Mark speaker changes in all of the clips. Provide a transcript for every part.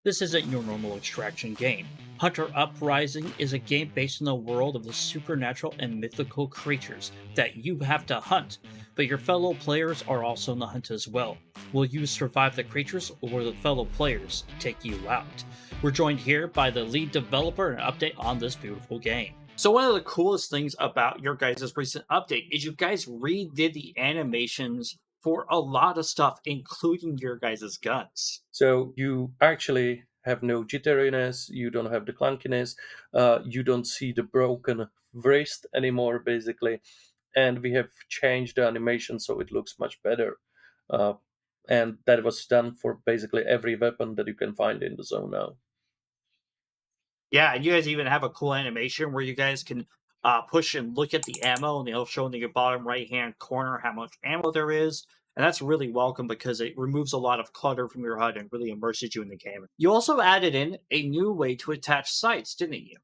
Speaker 1: This isn't your normal extraction game. Hunter Uprising is a game based in the world of the supernatural and mythical creatures that you have to hunt, but your fellow players are also on the hunt as well. Will you survive the creatures, or will the fellow players take you out? We're joined here by the lead developer and update on this beautiful game. So, one of the coolest things about your guys' recent update is you guys redid the animations for a lot of stuff, including your guys' guns.
Speaker 2: So you actually have no jitteriness, you don't have the clunkiness, you don't see the broken wrist anymore, basically. And we have changed the animation so it looks much better. Uh, and that was done for basically every weapon that you can find in the zone now.
Speaker 1: Yeah, and you guys even have a cool animation where you guys can push and look at the ammo, and it'll show in the bottom right hand corner how much ammo there is. And that's really welcome because it removes a lot of clutter from your HUD and really immerses you in the game. You also added in a new way to attach sights, didn't you?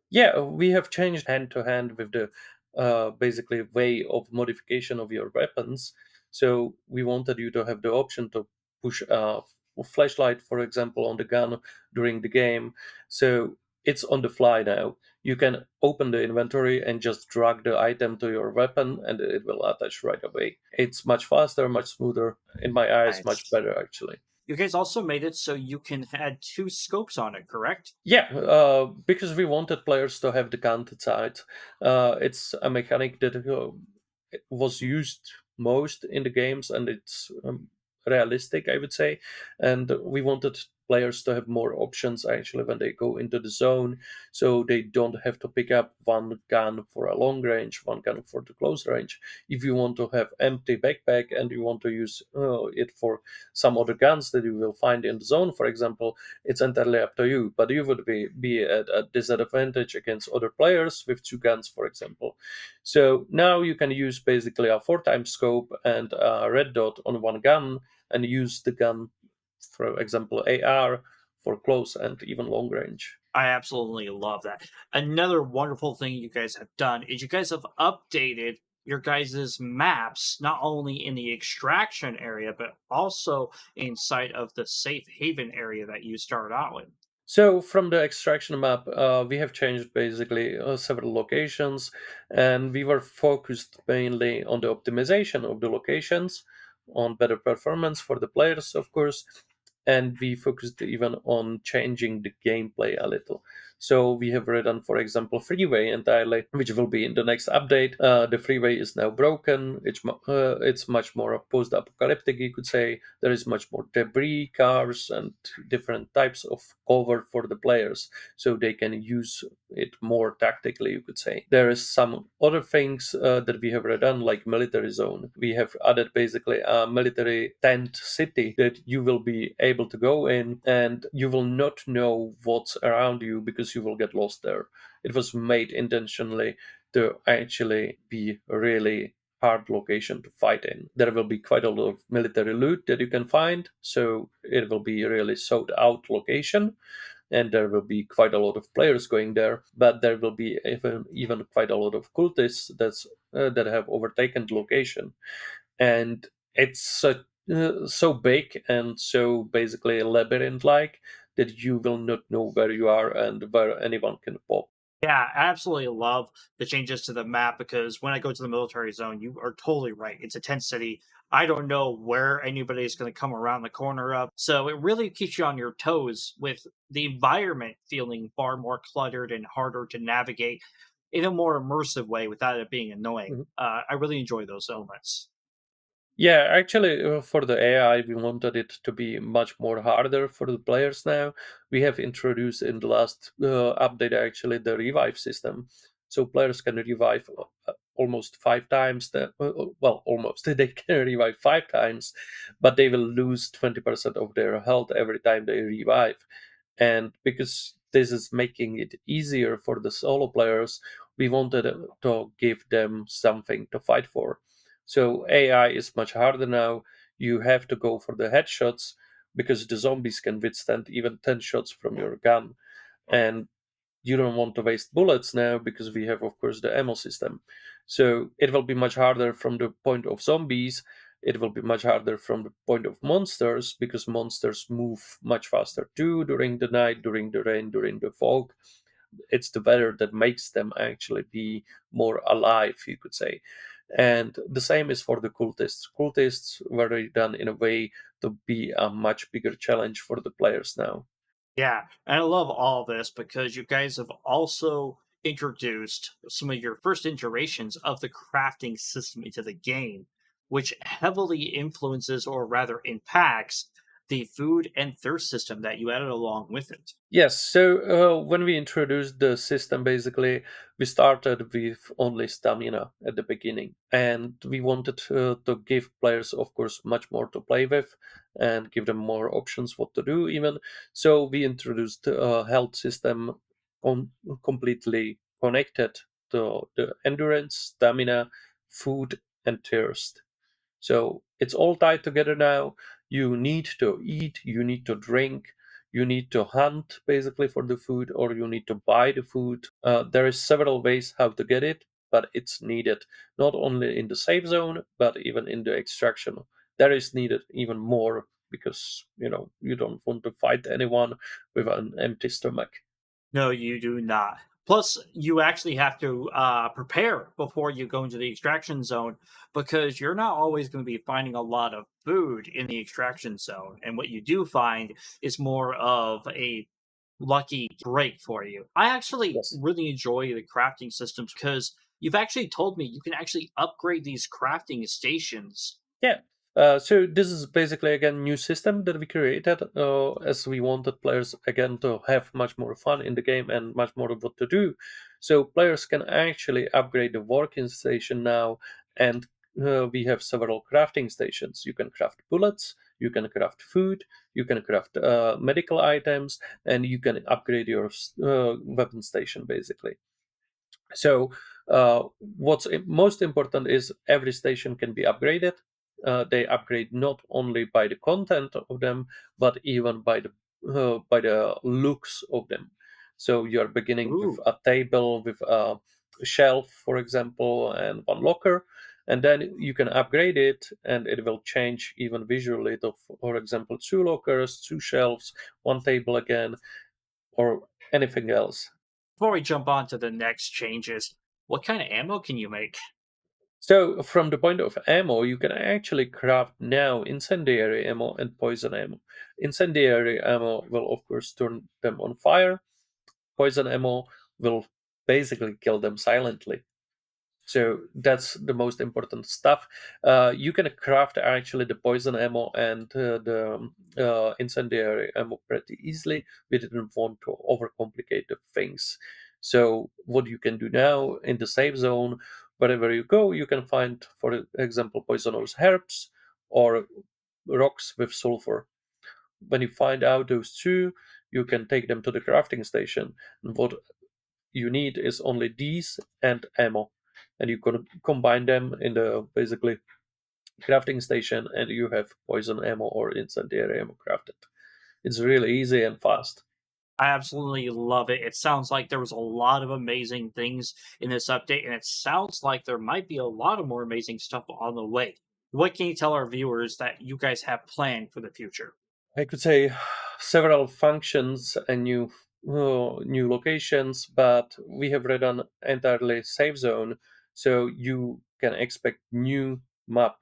Speaker 2: Yeah, we have changed hand to hand with the basically way of modification of your weapons. So we wanted you to have the option to push a flashlight, for example, on the gun during the game. So it's on the fly now. You can open the inventory and just drag the item to your weapon, and it will attach right away. It's much faster, much smoother. In my eyes, much
Speaker 1: Nice.
Speaker 2: better actually.
Speaker 1: You guys also made it so you can add two scopes on it, correct?
Speaker 2: Yeah, because we wanted players to have the canted side. It's a mechanic that was used most in the games, and it's realistic, I would say. And we wanted players to have more options actually when they go into the zone, so they don't have to pick up one gun for a long range, one gun for the close range. If you want to have empty backpack and you want to use it for some other guns that you will find in the zone, for example, it's entirely up to you. But you would be at a disadvantage against other players with two guns, for example. So now you can use basically a four times scope and a red dot on one gun and use the gun, for example, AR for close and even long range.
Speaker 1: I absolutely love that. Another wonderful thing you guys have done is you guys have updated your guys' maps, not only in the extraction area, but also inside of the safe haven area that you started out with.
Speaker 2: So from the extraction map, we have changed basically several locations, and we were focused mainly on the optimization of the locations, on better performance for the players, of course, and we focused even on changing the gameplay a little. So we have written, for example, freeway entirely, which will be in the next update. The freeway is now broken. It's much more post-apocalyptic, you could say. There is much more debris, cars, and different types of cover for the players, so they can use it more tactically, you could say. There is some other things that we have redone, like military zone. We have added basically a military tent city that you will be able to go in, and you will not know what's around you because you will get lost there. It was made intentionally to actually be really hard location to fight in. There will be quite a lot of military loot that you can find, so it will be a really sought out location, and there will be quite a lot of players going there. But there will be even quite a lot of cultists that have overtaken the location, and it's so big and so basically labyrinth-like that you will not know where you are and where anyone can pop.
Speaker 1: Yeah, I absolutely love the changes to the map because when I go to the military zone, you are totally right. It's a tent city. I don't know where anybody is going to come around the corner of. So it really keeps you on your toes with the environment feeling far more cluttered and harder to navigate in a more immersive way without it being annoying. I really enjoy those elements.
Speaker 2: Yeah, actually, for the AI, we wanted it to be much more harder for the players now. We have introduced in the last update actually the revive system. So players can revive almost five times. Well, almost. They can revive five times, but they will lose 20% of their health every time they revive. And because this is making it easier for the solo players, we wanted to give them something to fight for. So AI is much harder now. You have to go for the headshots because the zombies can withstand even 10 shots from your gun. And you don't want to waste bullets now because we have, of course, the ammo system. So it will be much harder from the point of zombies. It will be much harder from the point of monsters because monsters move much faster too during the night, during the rain, during the fog. It's the weather that makes them actually be more alive, you could say. And the same is for the cultists. Cultists were done in a way to be a much bigger challenge for the players now.
Speaker 1: Yeah, and I love all this because you guys have also introduced some of your first iterations of the crafting system into the game, which heavily influences or rather impacts the food and thirst system that you added along with it.
Speaker 2: Yes, so when we introduced the system, basically, we started with only stamina at the beginning, and we wanted to give players, of course, much more to play with and give them more options what to do, even. So we introduced a health system on, completely connected to the endurance, stamina, food, and thirst. So it's all tied together now. You need to eat, you need to drink, you need to hunt basically for the food, or you need to buy the food. There is several ways how to get it, but it's needed not only in the safe zone, but even in the extraction. There is needed even more because you don't want to fight anyone with an empty stomach.
Speaker 1: No, you do not. Plus, you actually have to prepare before you go into the extraction zone because you're not always going to be finding a lot of food in the extraction zone. And what you do find is more of a lucky break for you. I actually
Speaker 2: Yes.
Speaker 1: really enjoy the crafting systems because you've actually told me you can actually upgrade these crafting stations.
Speaker 2: Yeah. So this is basically again new system that we created as we wanted players again to have much more fun in the game and much more of what to do. So players can actually upgrade the working station now, and we have several crafting stations. You can craft bullets, you can craft food, you can craft medical items, and you can upgrade your weapon station basically. So, what's most important is every station can be upgraded. They upgrade not only by the content of them, but even by the looks of them. So you are beginning with
Speaker 1: Ooh.
Speaker 2: a table with a shelf, for example, and one locker, and then you can upgrade it, and it will change even visually. To, for example, two lockers, two shelves, one table again, or anything else.
Speaker 1: Before we jump on to the next changes, what kind of ammo can you make?
Speaker 2: So, from the point of ammo, you can actually craft now incendiary ammo and poison ammo. Incendiary ammo will, of course, turn them on fire. Poison ammo will basically kill them silently. So that's the most important stuff. You can craft actually the poison ammo and the incendiary ammo pretty easily. We didn't want to overcomplicate the things. So what you can do now in the safe zone, wherever you go, you can find, for example, poisonous herbs or rocks with sulfur. When you find out those two, you can take them to the crafting station. And what you need is only these and ammo, and you can combine them in the basically crafting station, and you have poison ammo or incendiary ammo crafted. It's really easy and fast.
Speaker 1: I absolutely love it. It sounds like there was a lot of amazing things in this update, and it sounds like there might be a lot of more amazing stuff on the way. What can you tell our viewers that you guys have planned for the future?
Speaker 2: I could say several functions and new locations, but we have redone entirely safe zone, so you can expect new map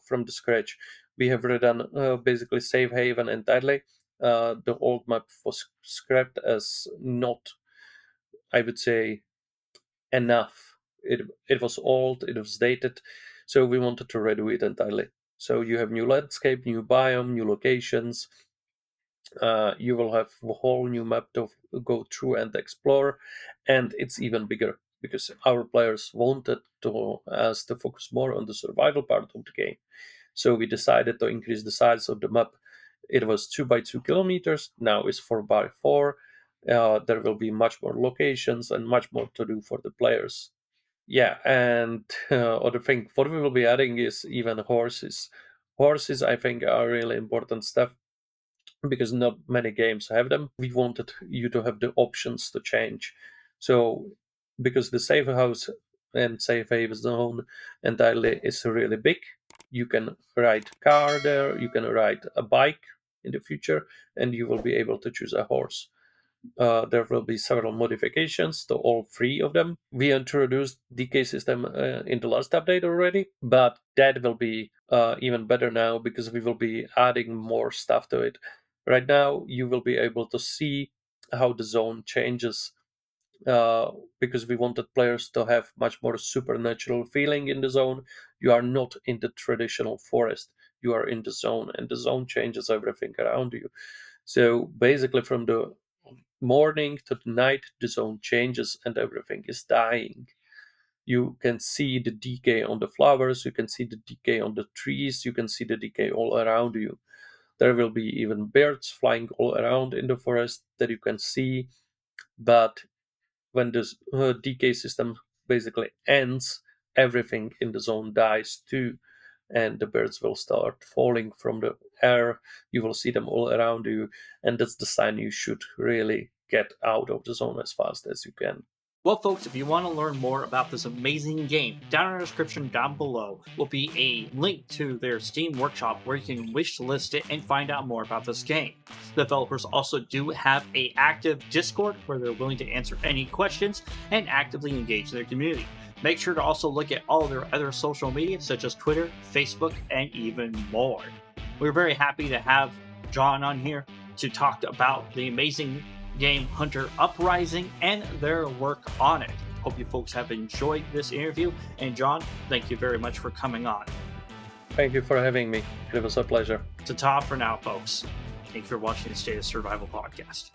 Speaker 2: from the scratch. We have redone basically Save Haven entirely. The old map was scrapped as not, I would say, enough. It was old, it was dated, so we wanted to redo it entirely. So you have new landscape, new biome, new locations. You will have a whole new map to go through and explore, and it's even bigger because our players wanted to us to focus more on the survival part of the game. So we decided to increase the size of the map. It was 2 by 2 kilometers. Now it's 4 by 4. There will be much more locations and much more to do for the players. Yeah, and other thing, what we will be adding is even horses. Horses, I think, are really important stuff because not many games have them. We wanted you to have the options to change. So, because the safe house and safe haven zone entirely is really big, You can ride car there, you can ride a bike in the future, and you will be able to choose a horse. There will be several modifications to all three of them. We introduced DK system in the last update already, but that will be even better now because we will be adding more stuff to it. Right now, you will be able to see how the zone changes because we wanted players to have much more supernatural feeling in the zone. You are not in the traditional forest, you are in the zone, and the zone changes everything around you. So basically, from the morning to the night, the zone changes and everything is dying. You can see the decay on the flowers, you can see the decay on the trees, you can see the decay all around you. There will be even birds flying all around in the forest that you can see, but when this decay system basically ends, everything in the zone dies too, and the birds will start falling from the air. You will see them all around you, and that's the sign you should really get out of the zone as fast as you can.
Speaker 1: Well, folks, if you want to learn more about this amazing game, down in the description down below will be a link to their Steam workshop where you can wish list it and find out more about this game. The developers also do have a active Discord where they're willing to answer any questions and actively engage their community. Make sure to also look at all of their other social media such as Twitter, Facebook, and even more. We're very happy to have John on here to talk about the amazing game Hunter Uprising and their work on it. Hope you folks have enjoyed this interview. And John, thank you very much for coming on.
Speaker 2: Thank you for having me. It was a pleasure.
Speaker 1: Ta-ta for now, folks. Thank you for watching the State of Survival podcast.